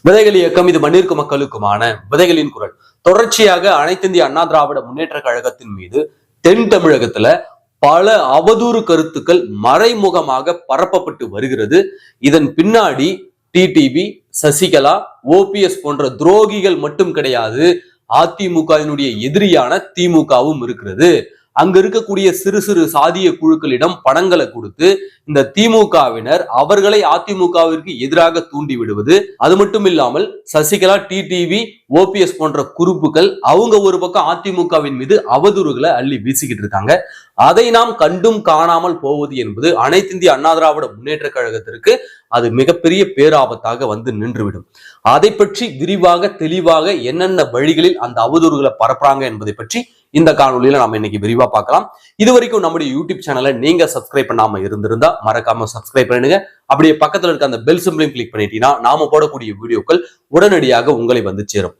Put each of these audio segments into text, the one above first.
விதைகள் இயக்கம் இது மண்ணிற்கு மக்களுக்குமான விதைகளின் குரல். தொடர்ச்சியாக அனைத்திந்திய அண்ணா திராவிட முன்னேற்ற கழகத்தின் மீது தென் தமிழகத்துல பல அவதூறு கருத்துக்கள் மறைமுகமாக பரப்பப்பட்டு வருகிறது. இதன் பின்னாடி டிடிவி, சசிகலா, ஓபிஎஸ் போன்ற துரோகிகள் மட்டும் கிடையாது, அதிமுகவினுடைய எதிரியான திமுகவும் இருக்கிறது. அங்க இருக்கக்கூடிய சிறு சிறு சாதிய குழுக்களிடம் பணங்களை கொடுத்து இந்த திமுகவினர் அவர்களை அதிமுகவிற்கு எதிராக தூண்டி விடுவது. அது மட்டும் இல்லாமல் சசிகலா, டிடிவி, ஓபிஎஸ் போன்ற குரூப்புகள் அவங்க ஒரு பக்கம் அதிமுகவின் மீது அவதூறுகளை அள்ளி வீசிக்கிட்டு இருக்காங்க. அதை நாம் கண்டும் காணாமல் போவது என்பது அனைத்திந்திய அண்ணா திராவிட முன்னேற்ற கழகத்திற்கு அது மிகப்பெரிய பேராபத்தாக வந்து நின்றுவிடும். அதை பற்றி விரிவாக தெளிவாக என்னென்ன வழிகளில் அந்த அவதூறுகளை பரப்புறாங்க என்பதை பற்றி இந்த காணொலியில நாம இன்னைக்கு விரிவா பார்க்கலாம். இது வரைக்கும் நம்முடைய யூடியூப் சேனலை நீங்க சப்ஸ்கிரைப் பண்ணாம இருந்திருந்தா மறக்காம சப்ஸ்கிரைப் பண்ணுங்க. அப்படியே பக்கத்துல இருக்க அந்த பெல் சிம்பலையும் கிளிக் பண்ணிட்டீங்கன்னா நாம போடக்கூடிய வீடியோக்கள் உடனடியாக உங்களை வந்து சேரும்.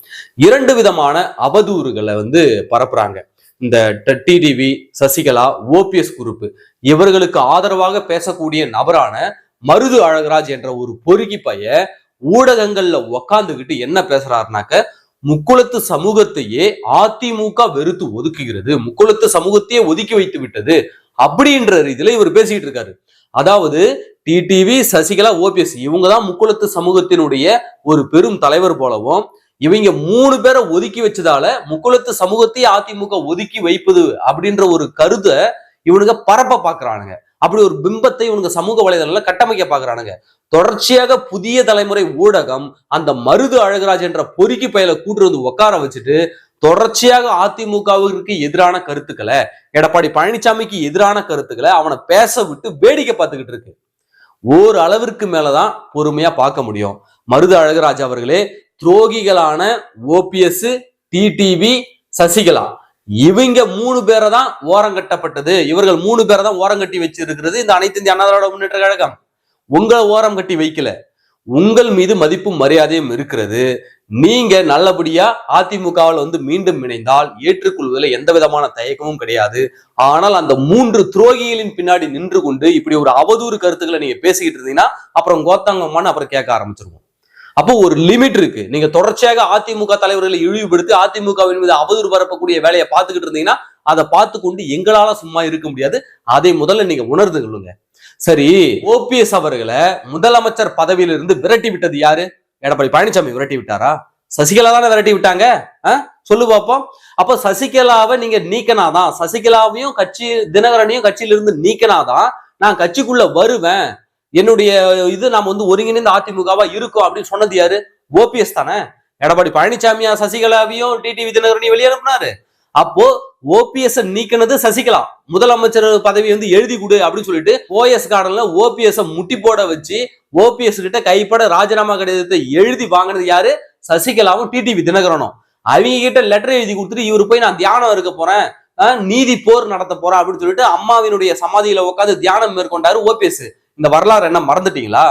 இரண்டு விதமான அவதூறுகளை வந்து பரப்புறாங்க இந்த டிடிவி, சசிகலா, ஓபிஎஸ் குரூப். இவர்களுக்கு ஆதரவாக பேசக்கூடிய நபரான மருது அழகராஜ் என்ற ஒரு பொறுக்கி பைய ஊடகங்கள்ல உக்காந்துகிட்டு என்ன பேசுறாருனாக்க, முக்குளத்து சமூகத்தையே அதிமுக வெறுத்து ஒதுக்குகிறது, முக்குளத்து சமூகத்தையே ஒதுக்கி வைத்து விட்டது அப்படின்ற ரீதியில இவர் பேசிட்டு இருக்காரு. அதாவது டிடிவி, சசிகலா, ஓபிஎஸ் இவங்கதான் முக்குளத்து சமூகத்தினுடைய ஒரு பெரும் தலைவர் போலவும், இவங்க மூணு பேரை ஒதுக்கி வச்சதால முக்குளத்து சமூகத்தையே அதிமுக ஒதுக்கி வைப்பது அப்படின்ற ஒரு கருத்தை இவனுங்க பரப்ப பாக்குறானுங்க. அப்படி ஒரு பிம்பத்தை இவனுங்க சமூக வலைதளங்கள்ல கட்டமைக்க பாக்குறானுங்க. தொடர்ச்சியாக புதிய தலைமுறை ஊடகம் அந்த மருது அழகராஜ் என்ற பொறுக்கி பயல கூட்டு வந்து உட்கார வச்சுட்டு தொடர்ச்சியாக அதிமுகவிற்கு எதிரான கருத்துக்களை, எடப்பாடி பழனிசாமிக்கு எதிரான கருத்துக்களை அவனை பேச விட்டு வேடிக்கை பார்த்துக்கிட்டு இருக்கு. ஓர் அளவிற்கு மேலதான் பொறுமையா பார்க்க முடியும். மருது அழகராஜ் அவர்களே, துரோகிகளான ஓபிஎஸ், டிடிவி, சசிகலா இவங்க மூணு பேரை தான் ஓரம் கட்டப்பட்டது. இவர்கள் மூணு பேரை தான் ஓரம் கட்டி வச்சிருக்கிறது இந்த அனைத்து இந்திய அண்ணா திராவிட முன்னேற்ற கழகம். உங்களை ஓரம் கட்டி வைக்கல, உங்கள் மீது மதிப்பும் மரியாதையும் இருக்கிறது. நீங்க நல்லபடியா அதிமுகவில் வந்து மீண்டும் இணைந்தால் ஏற்றுக்கொள்வதில் எந்த விதமான தயக்கமும் கிடையாது. ஆனால் அந்த மூன்று துரோகிகளின் பின்னாடி நின்று கொண்டு இப்படி ஒரு அவதூறு கருத்துக்களை நீங்க பேசிக்கிட்டு இருந்தீங்கன்னா அப்புறம் கோத்தாங்கம்மான்னு அப்புறம் கேட்க ஆரம்பிச்சிருவோம். அப்போ ஒரு லிமிட் இருக்கு. நீங்க தொடர்ச்சியாக அதிமுக தலைவர்களை இழிவுபடுத்தி அதிமுகவின் மீது அவதூறு பரப்பக்கூடிய வேலையை பார்த்துக்கிட்டு இருந்தீங்கன்னா அதை பார்த்து கொண்டு எங்களால சும்மா இருக்க முடியாது. அதை முதல்ல நீங்க உணர்ந்து கொள்ளுங்க. சரி, ஓபிஎஸ் அவர்களை முதலமைச்சர் பதவியிலிருந்து விரட்டி விட்டது யாரு? எடப்பாடி பழனிசாமி விரட்டி விட்டாரா? சசிகலா தானே விரட்டி விட்டாங்க. சொல்லு பார்ப்போம். அப்ப சசிகலாவை நீங்க நீக்கினாதான், சசிகலாவையும் கட்சி தினகரனையும் கட்சியிலிருந்து நீக்கினாதான் நான் கட்சிக்குள்ள வருவேன், என்னுடைய இது நாம வந்து ஒருங்கிணைந்த அதிமுகவா இருக்கும் அப்படின்னு சொன்னது யாரு? ஓபிஎஸ் தானே. எடப்பாடி பழனிசாமியா சசிகலாவையும் டிடிவி தினகரனையும் வெளியே அனுப்புனாரு? அப்போ ஓபிஎஸ் நீக்கினது சசிகலா. முதலமைச்சர் பதவி வந்து எழுதி கொடு அப்படின்னு சொல்லிட்டு ஓஎஸ் கார்டன்ல ஓபிஎஸ் முட்டி போட வச்சு ஓபிஎஸ் கிட்ட கைப்பட ராஜினாமா கடிதத்தை எழுதி வாங்கினது யாரு? சசிகலாவும் டிடிவி தினகரனும். அவங்க கிட்ட லெட்டர் எழுதி கொடுத்துட்டு இவரு போய் நான் தியானம் இருக்க போறேன், நீதி போர் நடத்த போறேன் அப்படின்னு சொல்லிட்டு அம்மாவினுடைய சமாதியில உட்காந்து தியானம் மேற்கொண்டாரு ஓபிஎஸ். இந்த வரலாறு என்ன மறந்துட்டீங்களா?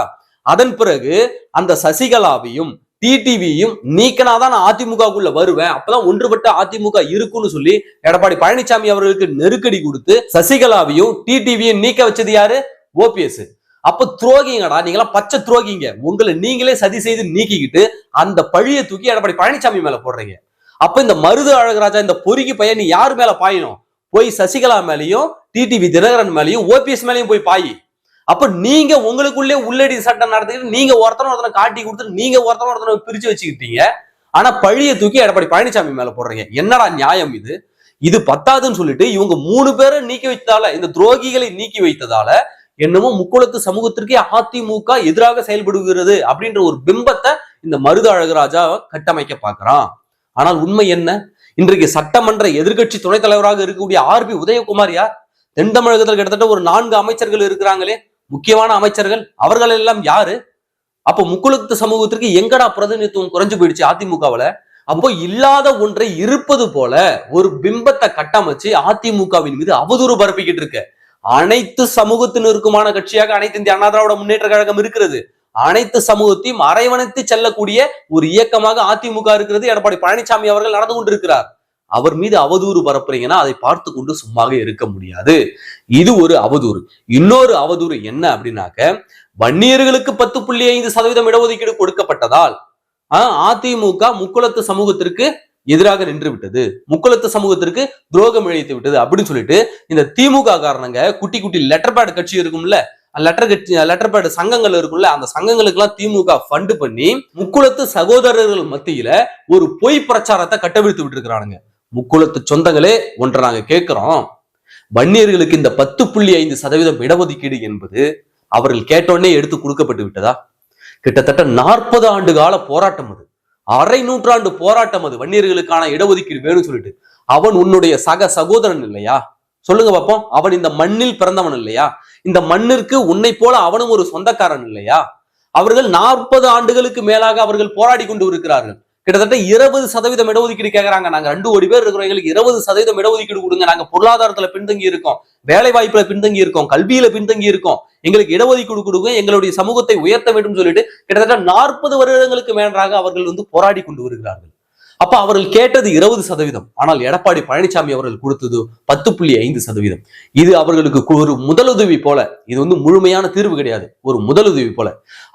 அதன் பிறகு அந்த சசிகலாவையும் டிடிவியும் நீக்கினாதான் நான் அதிமுகக்குள்ள வருவேன், அப்பதான் ஒன்றுபட்ட அதிமுக இருக்குன்னு சொல்லி எடப்பாடி பழனிசாமி அவர்களுக்கு நெருக்கடி கொடுத்து சசிகலாவையும் டிடிவியும் நீக்க வச்சது யாரு? ஓபிஎஸ். அப்ப துரோகிங்கடா, நீங்களாம் பச்சை துரோகிங்க. உங்களை நீங்களே சதி செய்து நீக்கிக்கிட்டு அந்த பழியை தூக்கி எடப்பாடி பழனிசாமி மேல போடுறீங்க. அப்ப இந்த மருது அழகராஜா இந்த பொறுக்கி பையன் நீ யாரு மேல பாயணும்? போய் சசிகலா மேலையும் டிடிவி தினகரன் மேலையும் ஓபிஎஸ் மேலையும் போய் பாயி. அப்ப நீங்க உங்களுக்குள்ளே உள்ளடி சட்டம் நடத்திக்கிட்டு நீங்க ஒருத்தனை காட்டி கொடுத்து நீங்க ஒருத்தனை பிரிச்சு வச்சுக்கிட்டீங்க. ஆனா பழிய தூக்கி எடப்பாடி பழனிசாமி மேல போடுறீங்க. என்னடா நியாயம் இது? இது பத்தாதுன்னு சொல்லிட்டு இவங்க மூணு பேரை நீக்கி வைத்ததால, இந்த துரோகிகளை நீக்கி வைத்ததால என்னமோ முக்குளத்து சமூகத்திற்கே அதிமுக எதிராக செயல்படுகிறது அப்படின்ற ஒரு பிம்பத்தை இந்த மருது அழகராஜா கட்டமைக்க பார்க்கிறான். ஆனால் உண்மை என்ன? இன்றைக்கு சட்டமன்ற எதிர்கட்சி துணைத் தலைவராக இருக்கக்கூடிய ஆர்பி உதயகுமார் யார்? தென் தமிழகத்தில் கிட்டத்தட்ட ஒரு 4 அமைச்சர்கள் இருக்கிறாங்களே, முக்கியமான அமைச்சர்கள். அவர்கள் எல்லாம் யாரு? அப்போ முக்குளத்து சமூகத்திற்கு எங்கடா பிரதிநிதித்துவம் குறைஞ்சு போயிடுச்சு அதிமுகவுல? அப்போ இல்லாத ஒன்றை இருப்பது போல ஒரு பிம்பத்தை கட்டமைச்சு அதிமுகவின் மீது அவதூறு பரப்பிக்கிட்டு இருக்க அனைத்து சமூகத்தினருக்குமான கட்சியாக அனைத்து இந்திய அண்ணா திராவிட முன்னேற்ற கழகம் இருக்கிறது. அனைத்து சமூகத்தையும் அரவணைத்து செல்லக்கூடிய ஒரு இயக்கமாக அதிமுக இருக்கிறது. எடப்பாடி பழனிசாமி அவர்கள் நடந்து கொண்டிருக்கிறார். அவர் மீது அவதூறு பரப்புறீங்கன்னா அதை பார்த்து கொண்டு சும்மாக இருக்க முடியாது. இது ஒரு அவதூறு. இன்னொரு அவதூறு என்ன அப்படின்னாக்க, வன்னியர்களுக்கு 10.5% இடஒதுக்கீடு கொடுக்கப்பட்டதால் அதிமுக முக்குளத்து சமூகத்திற்கு எதிராக நின்று விட்டது, முக்குளத்து சமூகத்திற்கு துரோகம் இழைத்து விட்டது அப்படின்னு சொல்லிட்டு இந்த திமுக காரணங்க குட்டி குட்டி லெட்டர் பேட் கட்சி இருக்கும்ல, லெட்டர் பேட் சங்கங்கள் இருக்கும்ல, அந்த சங்கங்களுக்கு எல்லாம் திமுக ஃபண்ட் பண்ணி முக்குளத்து சகோதரர்கள் மத்தியில ஒரு பொய் பிரச்சாரத்தை கட்டவிழ்த்து விட்டு இருக்கிறானுங்க. முக்குளத்து சொந்தங்களே ஒன்றை நாங்க கேட்கிறோம், வன்னியர்களுக்கு இந்த 10.5% இடஒதுக்கீடு என்பது அவர்கள் கேட்டோடனே எடுத்து கொடுக்கப்பட்டு விட்டதா? கிட்டத்தட்ட 40 ஆண்டு கால போராட்டம் அது, அரை நூற்றாண்டு போராட்டம் அது. வன்னியர்களுக்கான இடஒதுக்கீடு வேணும்னு சொல்லிட்டு அவன் உன்னுடைய சகோதரன் இல்லையா? சொல்லுங்க பாப்போம். அவன் இந்த மண்ணில் பிறந்தவன் இல்லையா? இந்த மண்ணிற்கு உன்னை போல அவனும் ஒரு சொந்தக்காரன் இல்லையா? அவர்கள் 40 ஆண்டுகளுக்கு மேலாக அவர்கள் போராடி கொண்டு இருக்கிறார்கள். கிட்டத்தட்ட 20% இடஒதுக்கீடு கேட்கறாங்க. நாங்க 2 கோடி பேர் இருக்கிறோம், எங்களுக்கு 20% இடஒதுக்கீடு கொடுங்க, நாங்க பொருளாதாரத்துல பின்தங்கி இருக்கோம், வேலை வாய்ப்புல பின்தங்கி இருக்கோம், கல்வியில பின்தங்கி இருக்கோம், எங்களுக்கு இடஒதுக்கீடு கொடுங்க, எங்களுடைய சமூகத்தை உயர்த்த வேண்டும் சொல்லிட்டு கிட்டத்தட்ட 40 வருடங்களுக்கு மேலாக அவர்கள் போராடி கொண்டு வருகிறார்கள். அப்ப அவர்கள் கேட்டது 20%, ஆனால் எடப்பாடி பழனிசாமி அவர்கள் கொடுத்தது 10.5%. இது அவர்களுக்கு ஒரு முதலுதவி போல, இது முழுமையான தீர்வு கிடையாது, ஒரு முதலுதவி போல.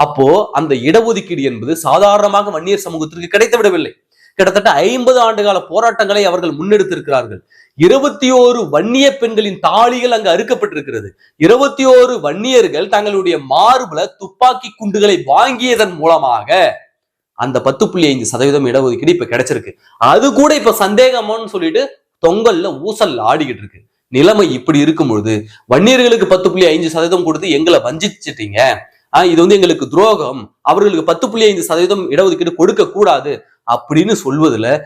அப்போ அந்த இடஒதுக்கீடு என்பது சாதாரணமாக வன்னியர் சமூகத்திற்கு கிடைத்து விடவில்லை. கிட்டத்தட்ட 50 ஆண்டுகால போராட்டங்களை அவர்கள் முன்னெடுத்திருக்கிறார்கள். 21 வன்னிய பெண்களின் தாலிகள் அங்கு அறுக்கப்பட்டிருக்கிறது. 21 வன்னியர்கள் தங்களுடைய மார்புல துப்பாக்கி குண்டுகளை வாங்கியதன் மூலமாக அந்த 10.5% இடஒதுக்கீடு இப்ப கிடைச்சிருக்கு. அது கூட இப்ப சந்தேகமானு சொல்லிட்டு தொங்கல்ல ஊசல் ஆடிக்கிட்டு இருக்கு. நிலைமை இப்படி இருக்கும் பொழுது வன்னியர்களுக்கு 10.5% கொடுத்து எங்களை வஞ்சிச்சிட்டீங்க, இது எங்களுக்கு துரோகம், அவர்களுக்கு 10.5% இடஒதுக்கீடு கொடுக்க கூடாது அப்படின்னு சொல்வதுல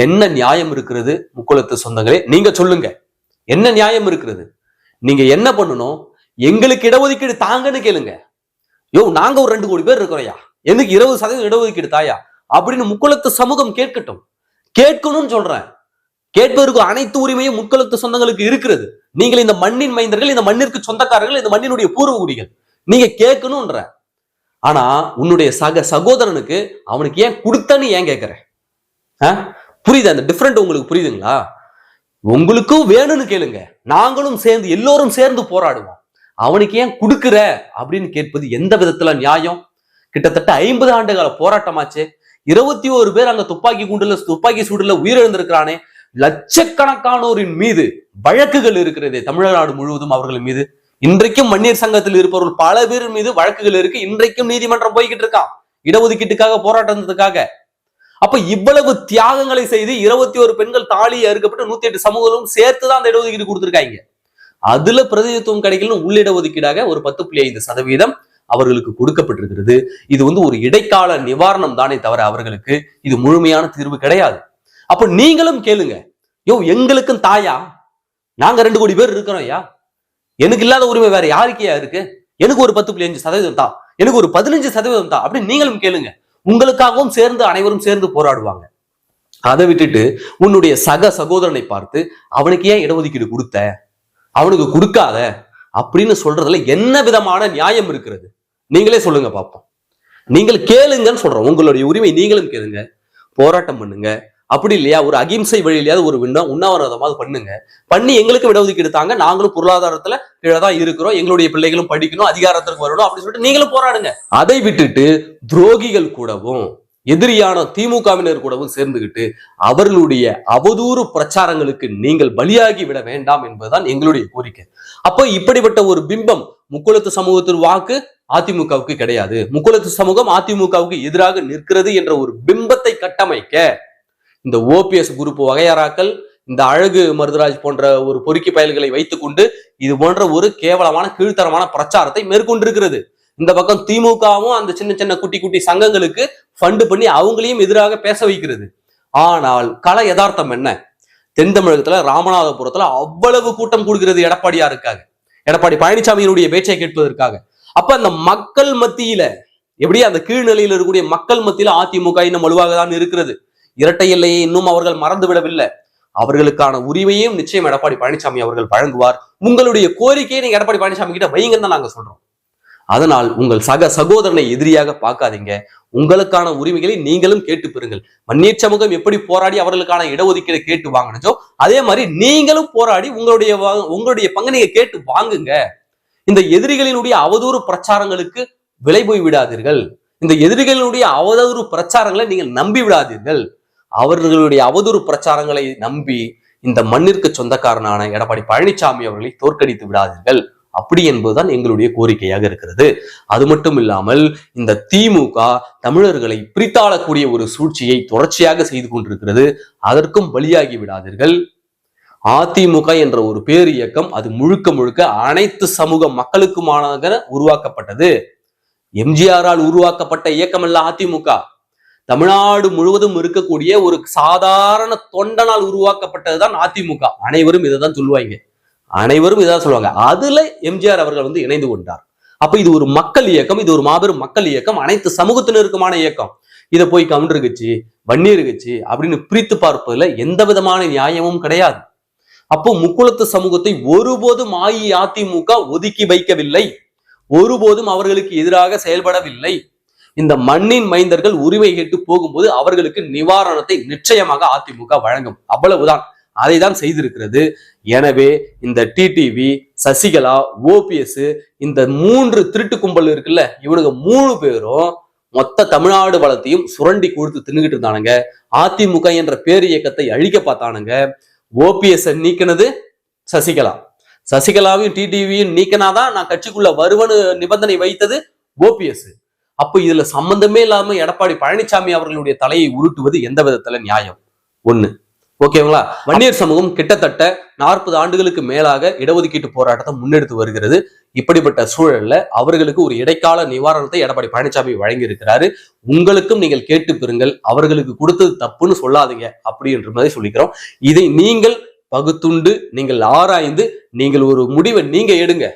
என்ன நியாயம் இருக்கிறது? முக்குளத்து சொந்தங்களே நீங்க சொல்லுங்க, என்ன நியாயம் இருக்கிறது? நீங்க என்ன பண்ணணும்? எங்களுக்கு இடஒதுக்கீடு தாங்கன்னு கேளுங்க. நாங்க ஒரு 2 கோடி பேர் இருக்கிறோயா, எனக்கு 20% இடஒதுக்கீடு தாயா அப்படின்னு முக்குளத்து சமூகம் கேட்கட்டும். கேட்கணும்னு சொல்றேன். கேட்பதற்கு அனைத்து உரிமையும் முக்குளத்து சொந்தங்களுக்கு இருக்கிறது. நீங்கள் இந்த மண்ணின் மைந்தர்கள், இந்த மண்ணிற்கு சொந்தக்காரர்கள், இந்த மண்ணினுடைய பூர்வகுடிகள், நீங்க கேட்கணும்ன்ற. ஆனா உன்னுடைய சகோதரனுக்கு அவனுக்கு ஏன் கொடுத்தன்னு ஏன் கேட்கிற? புரியுது அந்த டிஃபரெண்ட் உங்களுக்கு? புரியுதுங்களா? உங்களுக்கும் வேணும்னு கேளுங்க, நாங்களும் சேர்ந்து எல்லோரும் சேர்ந்து போராடுவோம். அவனுக்கு ஏன் கொடுக்குற அப்படின்னு கேட்பது எந்த விதத்துல நியாயம்? கிட்டத்தட்ட 50 ஆண்டுகால போராட்டமாச்சு. 21 பேர் அங்க துப்பாக்கி சூடுல உயிரிழந்திருக்கிறானே. லட்சக்கணக்கானோரின் மீது வழக்குகள் இருக்கிறது தமிழ்நாடு முழுவதும் அவர்கள் மீது. இன்றைக்கும் வன்னியர் சங்கத்தில் இருப்பவர்கள் பல பேர் மீது வழக்குகள் இருக்கு. இன்றைக்கும் நீதிமன்றம் போய்கிட்டு இருக்கான் இடஒதுக்கீட்டுக்காக, போராட்டத்துக்காக. அப்ப இவ்வளவு தியாகங்களை செய்து 21 பெண்கள் தாலி அறுக்கப்பட்டு 108 சமூகங்களும் சேர்த்துதான் அந்த இடஒதுக்கீடு கொடுத்திருக்காங்க. அதுல பிரதிநிதித்துவம் கிடைக்கணும் உள்ள இடஒதுக்கீடாக ஒரு 10.5% அவர்களுக்கு கொடுக்கப்பட்டிருக்கிறது. இது ஒரு இடைக்கால நிவாரணம் தானே தவிர அவர்களுக்கு இது முழுமையான தீர்வு கிடையாது. அப்ப நீங்களும் கேளுங்க, எங்களுக்கும் தாயா, நாங்க 2 கோடி பேர் இருக்கிறோம் ஐயா, எனக்கு இல்லாத உரிமை வேற யாருக்கையா இருக்கு? எனக்கு ஒரு 10.5% தான், எனக்கு ஒரு 15% தான் அப்படின்னு நீங்களும் கேளுங்க. உங்களுக்காகவும் சேர்ந்து அனைவரும் சேர்ந்து போராடுவாங்க. அதை விட்டுட்டு உன்னுடைய சகோதரனை பார்த்து அவனுக்கு ஏன் இடஒதுக்கீடு கொடுத்த, அவனுக்கு கொடுக்காத அப்படின்னு சொல்றதுல என்ன விதமான நியாயம் இருக்கிறது? நீங்களே சொல்லுங்க பாப்போம். நீங்கள் கேளுங்கன்னு சொல்றோம். உங்களுடைய உரிமை நீங்களும் கேளுங்க, போராட்டம் பண்ணுங்க. அப்படி இல்லையா ஒரு அகிம்சை வழியிலேயாவது ஒரு உண்ணாவிரதமாவது பண்ணுங்க. பண்ணி எங்களுக்கு இடஒதுக்கீடு தாங்க, நாங்களும் பொருளாதாரத்துல கீழே தான் இருக்கிறோம், எங்களுடைய பிள்ளைகளும் படிக்கணும், அதிகாரத்திற்கு வரணும் அப்படின்னு சொல்லிட்டு நீங்களும் போராடுங்க. அதை விட்டுட்டு துரோகிகள் கூடவும் எதிரியான திமுகவினர் கூடவும் சேர்ந்துகிட்டு அவர்களுடைய அவதூறு பிரச்சாரங்களுக்கு நீங்கள் பலியாகி விட வேண்டாம் என்பதுதான் எங்களுடைய கோரிக்கை. அப்போ இப்படிப்பட்ட ஒரு பிம்பம் முக்குளத்து சமூகத்தின் வாக்கு அதிமுகவுக்கு கிடையாது, முக்குளத்து சமூகம் அதிமுகவுக்கு எதிராக நிற்கிறது என்ற ஒரு பிம்பத்தை கட்டமைக்க இந்த ஓபிஎஸ் குரூப் வகையறாக்கள், இந்த அழகு மருதராஜ் போன்ற ஒரு பொறுக்கி பயல்களை வைத்துக் கொண்டு இது போன்ற ஒரு கேவலமான கீழ்த்தரமான பிரச்சாரத்தை மேற்கொண்டிருக்கிறது. இந்த பக்கம் திமுகவும் அந்த சின்ன சின்ன குட்டி குட்டி சங்கங்களுக்கு ஃபண்ட் பண்ணி அவங்களையும் எதிராக பேச வைக்கிறது. ஆனால் கள யதார்த்தம் என்ன? தென் தமிழகத்துல ராமநாதபுரத்துல அவ்வளவு கூட்டம் கூடுகிறது எடப்பாடியாருக்காக, எடப்பாடி பழனிசாமியினுடைய பேச்சை கேட்பதற்காக. அப்ப அந்த மக்கள் மத்தியில எப்படி அந்த கீழ்நிலையில் இருக்கக்கூடிய மக்கள் மத்தியில அதிமுக இன்னும் வலுவாக தான் இருக்கிறது. இரட்டை எல்லையை இன்னும் அவர்கள் மறந்து விடவில்லை. அவர்களுக்கான உரிமையும் நிச்சயம் எடப்பாடி பழனிசாமி அவர்கள் வழங்குவார். உங்களுடைய கோரிக்கையை நீங்க எடப்பாடி பழனிசாமி கிட்ட வைங்கன்னு தான் நாங்க சொல்றோம். அதனால் உங்கள் சகோதரனை எதிரியாக பார்க்காதீங்க. உங்களுக்கான உரிமைகளை நீங்களும் கேட்டு பெறுங்கள். வன்னியர் சமூகம் எப்படி போராடி அவர்களுக்கான இடஒதுக்கீடு கேட்டு வாங்கினச்சோ அதே மாதிரி நீங்களும் போராடி உங்களுடைய பங்கை நீங்க கேட்டு வாங்குங்க. இந்த எதிரிகளினுடைய அவதூறு பிரச்சாரங்களுக்கு விலை போய் விடாதீர்கள். இந்த எதிரிகளுடைய அவதூறு பிரச்சாரங்களை நீங்கள் நம்பி விடாதீர்கள். அவர்களுடைய அவதூறு பிரச்சாரங்களை நம்பி இந்த மண்ணிற்கு சொந்தக்காரனான எடப்பாடி பழனிசாமி அவர்களை தோற்கடித்து விடாதீர்கள். அப்படி என்பதுதான் எங்களுடைய கோரிக்கையாக இருக்கிறது. அது மட்டும் இல்லாமல் இந்த திமுக தமிழர்களை பிரித்தாளக்கூடிய ஒரு சூழ்ச்சியை தொடர்ச்சியாக செய்து கொண்டிருக்கிறது. அதற்கும் பலியாகி விடாதீர்கள். அதிமுக என்ற ஒரு பேர் இயக்கம் அது முழுக்க முழுக்க அனைத்து சமூக மக்களுக்குமான உருவாக்கப்பட்டது. எம்ஜிஆரால் உருவாக்கப்பட்ட இயக்கம் அல்ல அதிமுக. தமிழ்நாடு முழுவதும் இருக்கக்கூடிய ஒரு சாதாரண தொண்டனால் உருவாக்கப்பட்டதுதான் அதிமுக. அனைவரும் இதை தான் சொல்லுவாங்க. அனைவரும் இதான் சொல்லுவாங்க. அதுல எம்ஜிஆர் அவர்கள் இணைந்து கொண்டார். அப்ப இது ஒரு மக்கள் இயக்கம், இது ஒரு மாபெரும் மக்கள் இயக்கம், அனைத்து சமூகத்தினருக்குமான இயக்கம். இதை போய் கவுண்டர் கட்சி, வன்னியர் கட்சி அப்படின்னு பிரித்து பார்ப்பதுல எந்த விதமான நியாயமும் கிடையாது. அப்போ முக்குளத்து சமூகத்தை ஒருபோதும் அஇஅதிமுக ஒதுக்கி வைக்கவில்லை. ஒருபோதும் அவர்களுக்கு எதிராக செயல்படவில்லை. இந்த மண்ணின் மைந்தர்கள் உரிமை கேட்டு போகும்போது அவர்களுக்கு நிவாரணத்தை நிச்சயமாக அதிமுக வழங்கும். அவ்வளவுதான். அதை தான் செய்திருக்கிறது. எனவே இந்த டிடிவி, சசிகலா, ஓபிஎஸ் இந்த 3 திருட்டு கும்பல் இருக்குல்ல, இவனுங்க 3 பேரும் மொத்த தமிழ்நாடு வளத்தையும் சுரண்டி கொடுத்து தின்னுகிட்டு இருந்தானுங்க. அதிமுக என்ற பேர் இயக்கத்தை அழிக்க பார்த்தானுங்க. ஓபிஎஸ் நீக்கினது சசிகலா. சசிகலாவையும் டிடிவியும் நீக்கினாதான் நான் கட்சிக்குள்ள வருவனு நிபந்தனை வைத்தது ஓபிஎஸ். அப்போ இதுல சம்பந்தமே இல்லாம எடப்பாடி பழனிசாமி அவர்களுடைய தலையை உருட்டுவது எந்த விதத்துல நியாயம்? ஒண்ணு. ஓகேங்களா? வன்னியர் சமூகம் கிட்டத்தட்ட 40 ஆண்டுகளுக்கு மேலாக இடஒதுக்கீட்டு போராட்டத்தை முன்னெடுத்து வருகிறது. இப்படிப்பட்ட சூழல்ல அவர்களுக்கு ஒரு இடைக்கால நிவாரணத்தை எடப்பாடி பழனிசாமி வழங்கி இருக்கிறாரு. உங்களுக்கும் நீங்கள் கேட்டு பெறுங்கள். அவர்களுக்கு கொடுத்தது தப்புன்னு சொல்லாதீங்க அப்படின்ற மாதிரி சொல்லிக்கிறோம். இதை நீங்கள் பகுத்துண்டு, நீங்கள் ஆராய்ந்து, நீங்கள் ஒரு முடிவை நீங்க எடுங்க.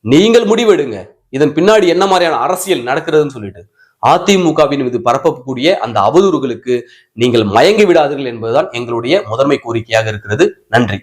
நீங்கள் முடிவெடுங்க. இதன் பின்னாடி என்ன மாதிரியான அரசியல் நடக்கிறதுன்னு சொல்லிட்டு அதிமுகவின் மீது பரப்பக்கூடிய அந்த அவதூறுகளுக்கு நீங்கள் மயங்கி விடாதீர்கள் என்பதுதான் எங்களுடைய முதன்மை கோரிக்கையாக இருக்கிறது. நன்றி.